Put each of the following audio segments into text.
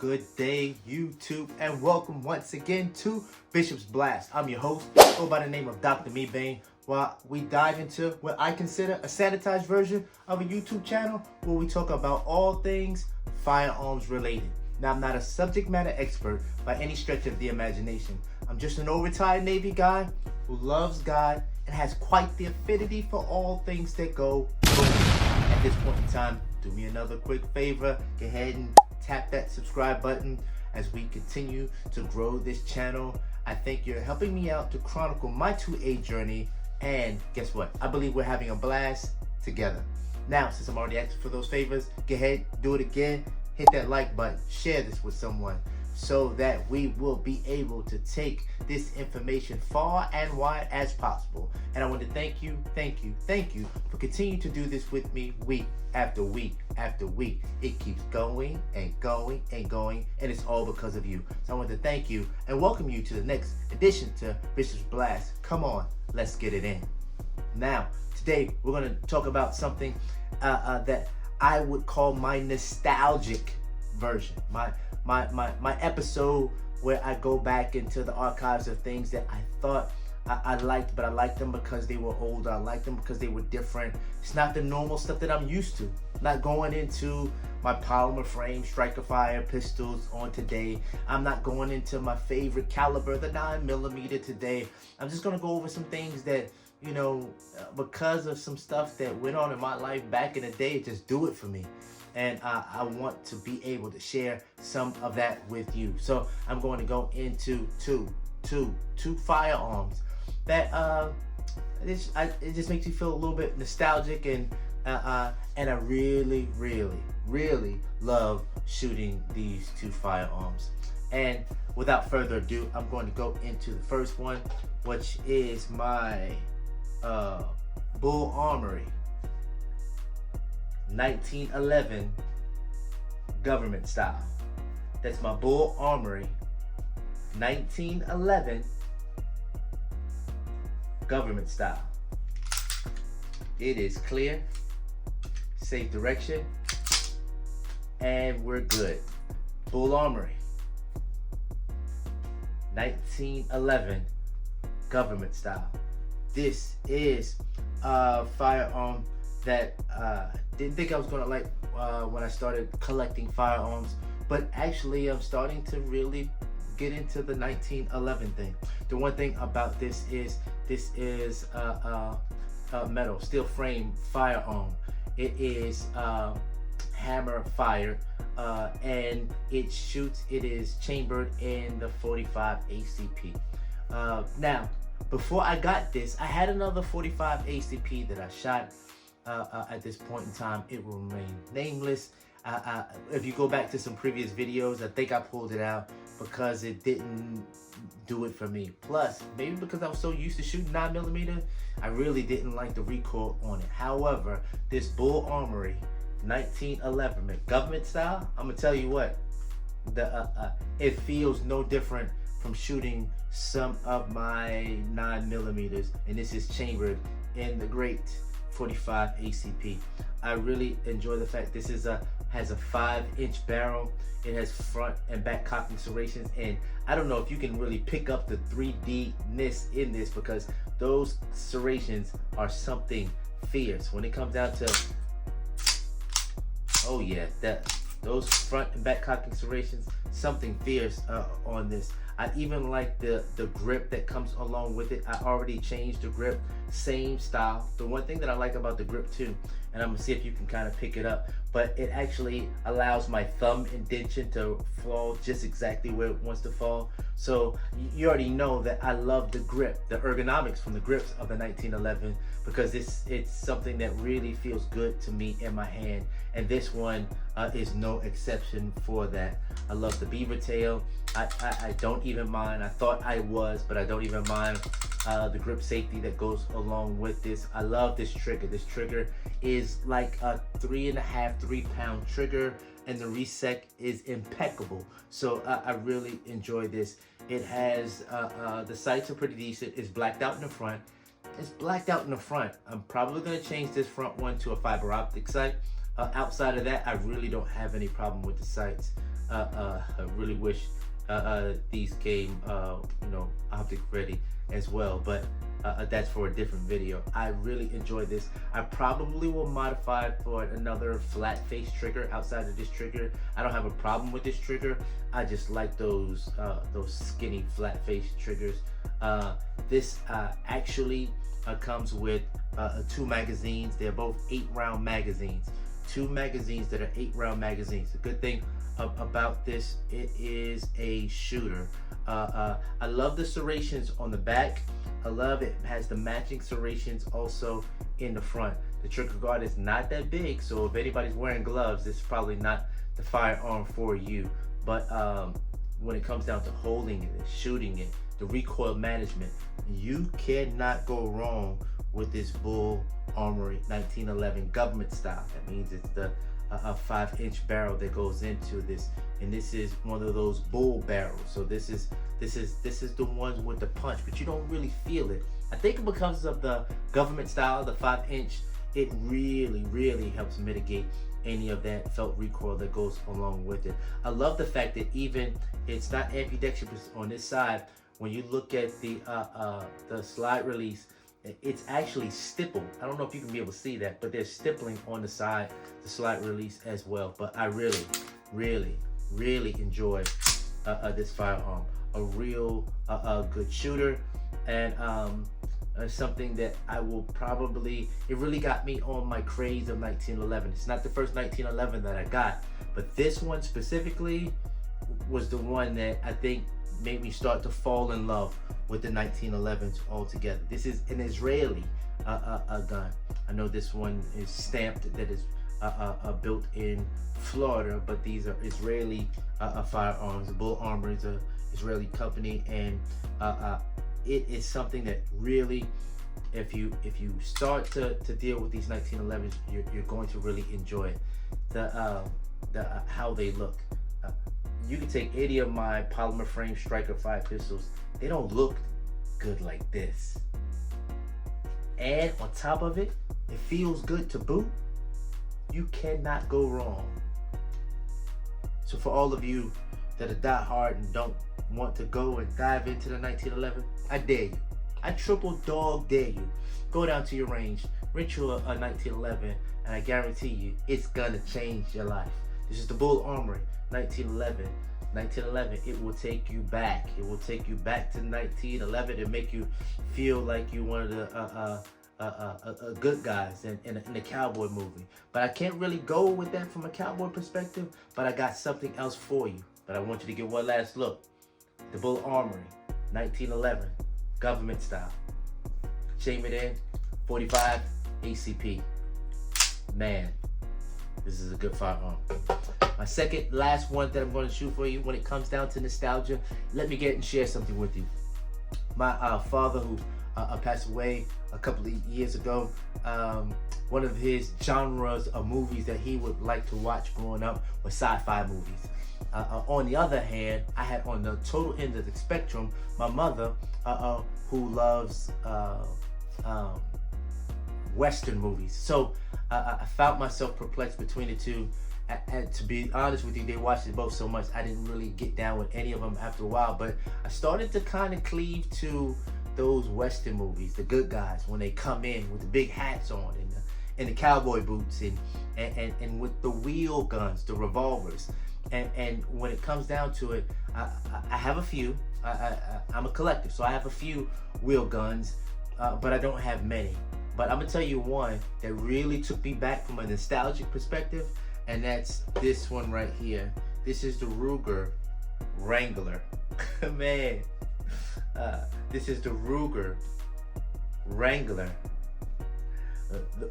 good day, YouTube, and welcome once again to Bishop's Blast. I'm your host, go by the name of Dr. Me Bane, while we dive into what I consider a sanitized version of a YouTube channel where we talk about all things firearms related. Now, I'm not a subject matter expert by any stretch of the imagination. I'm just an old retired Navy guy who loves God and has quite the affinity for all things that go boom. At this point in time, do me another quick favor, go ahead and tap that subscribe button as we continue to grow this channel. I think you're helping me out to chronicle my 2A journey, and guess what? I believe we're having a blast together. Now, since I'm already asking for those favors, go ahead, do it again, hit that like button, share this with someone so that we will be able to take this information far and wide as possible. And I want to thank you for continuing to do this with me week after week after week. It keeps going and going and going, and it's all because of you. So I want to thank you and welcome you to the next edition to Bishop's Blast. Come on, let's get it in. Now, today we're going to talk about something that I would call my nostalgic version, my episode where I go back into the archives of things that I thought I liked, but I liked them because they were older. I liked them because they were different. It's not the normal stuff that I'm used to. Not going into my polymer frame striker fire pistols on today. I'm not going into my favorite caliber, the 9mm today. I'm just gonna go over some things that, you know, because of some stuff that went on in my life back in the day, it just do it for me. And I want to be able to share some of that with you. So I'm going to go into two firearms that it just makes me feel a little bit nostalgic, and I really love shooting these two firearms. And without further ado, I'm going to go into the first one, which is my Bull Armory 1911 government style. That's my Bull Armory 1911 government style. It is clear, safe direction, and we're good. Bull Armory 1911 government style. This is a firearm that didn't think I was gonna like when I started collecting firearms, but actually I'm starting to really get into the 1911 thing. The one thing about this is a metal steel frame firearm. It is hammer fired, and it is chambered in the 45 ACP. Now, before I got this, I had another 45 ACP that I shot. At this point in time, it will remain nameless. If you go back to some previous videos, I think I pulled it out because it didn't do it for me. Plus, maybe because I was so used to shooting 9mm, I really didn't like the recoil on it. However, this Bull Armory 1911 government style, I'm gonna tell you what, it feels no different from shooting some of my 9mm, and this is chambered in the great 45 ACP. I really enjoy the fact this has a 5-inch barrel. It has front and back cocking serrations, and I don't know if you can really pick up the 3D-ness in this, because those serrations are something fierce when it comes down to, oh yeah, those front and back cocking serrations, something fierce on this. I even like the grip that comes along with it. I already changed the grip, same style. The one thing that I like about the grip too, and I'm gonna see if you can kind of pick it up, but it actually allows my thumb indentation to fall just exactly where it wants to fall. So you already know that I love the grip, the ergonomics from the grips of the 1911, because it's something that really feels good to me in my hand, and this one is no exception for that. I love the beaver tail. I don't even mind. I thought I was, but I don't even mind the grip safety that goes along with this. I love this trigger. This trigger is like a 3.5-3-pound trigger, and the resec is impeccable. So I really enjoy this. It has the sights are pretty decent. It's blacked out in the front. It's blacked out in the front. I'm probably going to change this front one to a fiber optic sight. Outside of that, I really don't have any problem with the sights. I really wish these came, object ready as well, but that's for a different video. I really enjoyed this. I probably will modify it for another flat face trigger outside of this trigger. I don't have a problem with this trigger. I just like those skinny flat face triggers. This actually comes with 2 magazines. They're both 8-round magazines. 2 magazines that are 8-round magazines. The good thing about this, it is a shooter. I love the serrations on the back. I love it has the matching serrations also in the front. The trigger guard is not that big, so if anybody's wearing gloves, this is probably not the firearm for you. But when it comes down to holding it and shooting it, the recoil management, you cannot go wrong with this Bull Armory 1911 government style. That means it's the a 5-inch barrel that goes into this, and this is one of those bull barrels. So this is the ones with the punch, but you don't really feel it. I think because of the government style, the 5-inch, it really helps mitigate any of that felt recoil that goes along with it. I love the fact that even it's not ambidextrous on this side. When you look at the slide release, it's actually stippled. I don't know if you can be able to see that, but there's stippling on the side, the slide release as well. But I really enjoy this firearm. A real good shooter, and something that I will probably, it really got me on my craze of 1911. It's not the first 1911 that I got, but this one specifically was the one that I think made me start to fall in love with the 1911s altogether. This is an Israeli gun. I know this one is stamped that is built in Florida, but these are Israeli firearms. Bull Armory is an Israeli company, and it is something that really, if you start to deal with these 1911s, you're going to really enjoy it. How they look. You can take any of my polymer frame striker 5 pistols. They don't look good like this. And on top of it, it feels good to boot. You cannot go wrong. So for all of you that are die hard and don't want to go and dive into the 1911, I dare you. I triple dog dare you. Go down to your range, rent you a 1911, and I guarantee you it's gonna change your life. This is the Bull Armory 1911. 1911, it will take you back. It will take you back to 1911 and make you feel like you one of the good guys in a cowboy movie. But I can't really go with that from a cowboy perspective, but I got something else for you. But I want you to get one last look. The Bull Armory 1911, government style. Chambered in 45 ACP. Man, this is a good firearm. My second last one that I'm going to shoot for you when it comes down to nostalgia, let me get and share something with you. My father, who passed away a couple of years ago, one of his genres of movies that he would like to watch growing up was sci-fi movies. On the other hand, I had on the total end of the spectrum, my mother, who loves Western movies. So I found myself perplexed between the two. And to be honest with you, they watched it both so much, I didn't really get down with any of them after a while. But I started to kind of cleave to those Western movies, the good guys, when they come in with the big hats on and the cowboy boots and with the wheel guns, the revolvers. And when it comes down to it, I have a few. I'm a collector, so I have a few wheel guns, but I don't have many. But I'm gonna tell you one that really took me back from a nostalgic perspective, and that's this one right here. This is the Ruger Wrangler. Man, this is the Ruger Wrangler.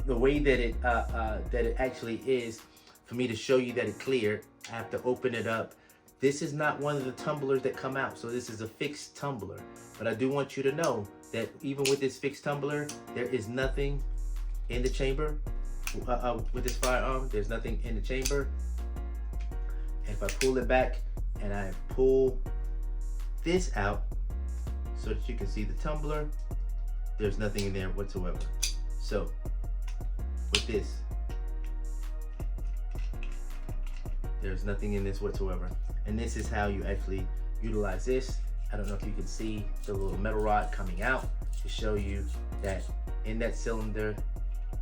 The way that it actually is, for me to show you that it cleared, I have to open it up. This is not one of the tumblers that come out, so this is a fixed tumbler. But I do want you to know that even with this fixed tumbler, there is nothing in the chamber. With this firearm, there's nothing in the chamber. And if I pull it back and I pull this out so that you can see the tumbler, there's nothing in there whatsoever. So with this, there's nothing in this whatsoever. And this is how you actually utilize this. I don't know if you can see the little metal rod coming out to show you that in that cylinder,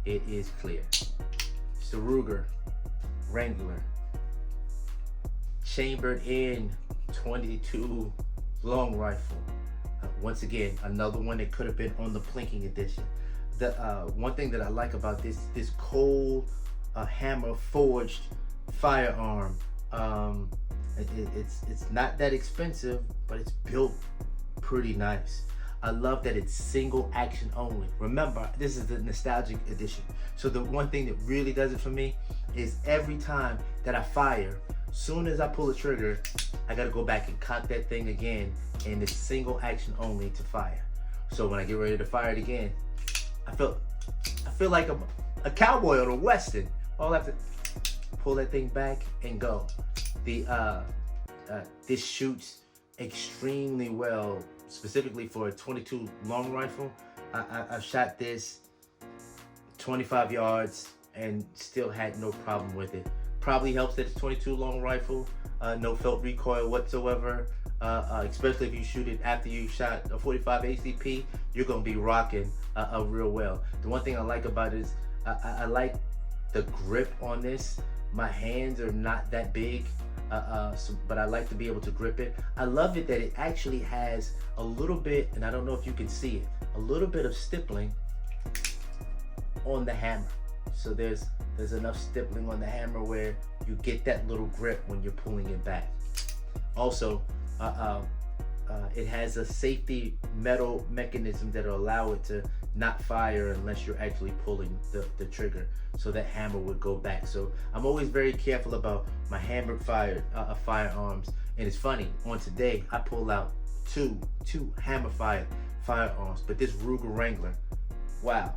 it is clear. It's the Ruger Wrangler chambered in 22 long rifle. Once again, another one that could have been on the plinking edition. The one thing that I like about this cold hammer forged firearm, it's not that expensive, but it's built pretty nice. I love that it's single action only. Remember, this is the nostalgic edition. So the one thing that really does it for me is every time that I fire, soon as I pull the trigger, I gotta go back and cock that thing again, and it's single action only to fire. So when I get ready to fire it again, I feel like I'm a cowboy on a western. All I have to pull that thing back and go. This shoots extremely well, specifically for a 22 long rifle. I've shot this 25 yards and still had no problem with it. Probably helps that it's 22 long rifle, no felt recoil whatsoever. Especially if you shoot it after you shot a 45 ACP, you're gonna be rocking real well. The one thing I like about it is I like the grip on this. My hands are not that big, but I like to be able to grip it. I love it that it actually has a little bit, and I don't know if you can see it, a little bit of stippling on the hammer. So there's enough stippling on the hammer where you get that little grip when you're pulling it back. Also, it has a safety metal mechanism that'll allow it to not fire unless you're actually pulling the trigger, so that hammer would go back. So I'm always very careful about my hammer firearms. And it's funny, on today I pull out two hammer firearms, but this Ruger Wrangler, wow,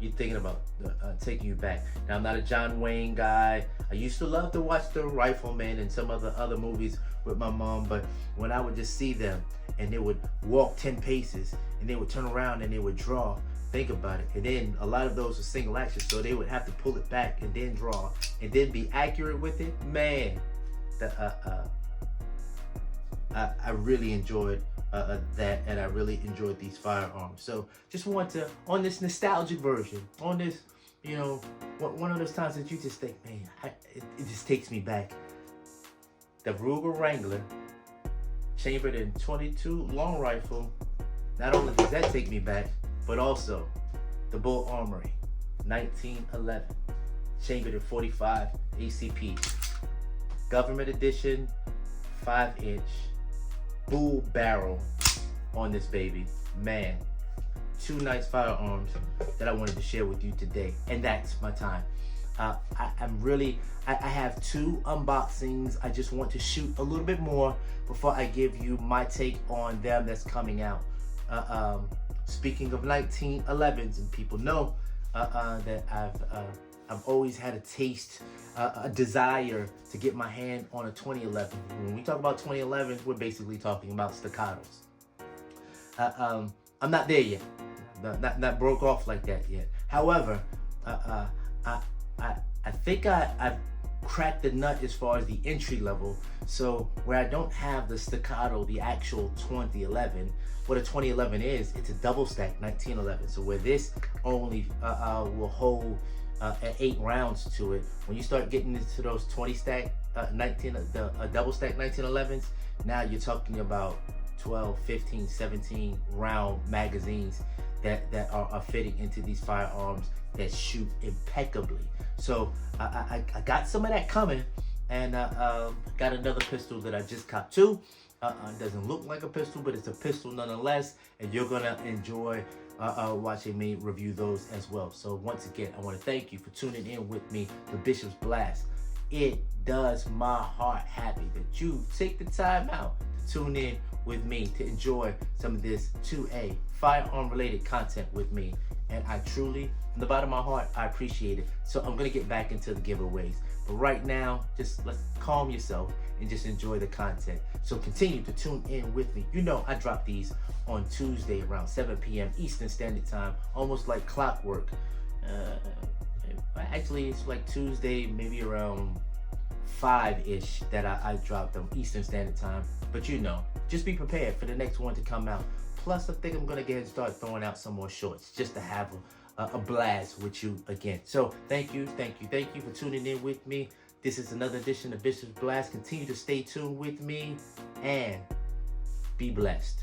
you're thinking about taking you back. Now, I'm not a John Wayne guy. I used to love to watch The Rifleman and some other movies with my mom, but when I would just see them and they would walk 10 paces and they would turn around and they would draw, think about it. And then a lot of those were single action, so they would have to pull it back and then draw and then be accurate with it. Man, I really enjoyed that, and I really enjoyed these firearms. So just want to, on this nostalgic version, on this, you know, one of those times that you just think, man, it just takes me back. The Ruger Wrangler, chambered in 22 long rifle. Not only does that take me back, but also the Bull Armory, 1911, chambered in 45 ACP. Government edition, 5-inch. Bull barrel on this baby. Man, two nice firearms that I wanted to share with you today, and that's my time. I have two unboxings. I just want to shoot a little bit more before I give you my take on them that's coming out. Speaking of 1911s, and people know that I've always had a taste, a desire to get my hand on a 2011. When we talk about 2011s, we're basically talking about staccatos. I'm not there yet. Not broke off like that yet. However, I think I've cracked the nut as far as the entry level. So where I don't have the staccato, the actual 2011, what a 2011 is, it's a double stack 1911. So where this only will hold 8 rounds to it, when you start getting into those 20 stack double stack 1911s, now you're talking about 12, 15, 17 round magazines that are fitting into these firearms that shoot impeccably. So I got some of that coming, and got another pistol that I just copped too. It doesn't look like a pistol, but it's a pistol nonetheless, and you're gonna enjoy watching me review those as well. So once again, I want to thank you for tuning in with me to Bishop's Blast. It does my heart happy that you take the time out to tune in with me to enjoy some of this 2A firearm related content with me. And I truly, from the bottom of my heart, I appreciate it. So I'm gonna get back into the giveaways. But right now, just let's calm yourself and just enjoy the content. So continue to tune in with me. You know I drop these on Tuesday around 7 p.m. Eastern Standard Time, almost like clockwork. Actually, it's like Tuesday, maybe around 5-ish that I dropped on Eastern Standard Time. But you know, just be prepared for the next one to come out. Plus, I think I'm gonna get and start throwing out some more shorts just to have a blast with you again. So thank you for tuning in with me. This is another edition of Bishop's Blast. Continue to stay tuned with me and be blessed.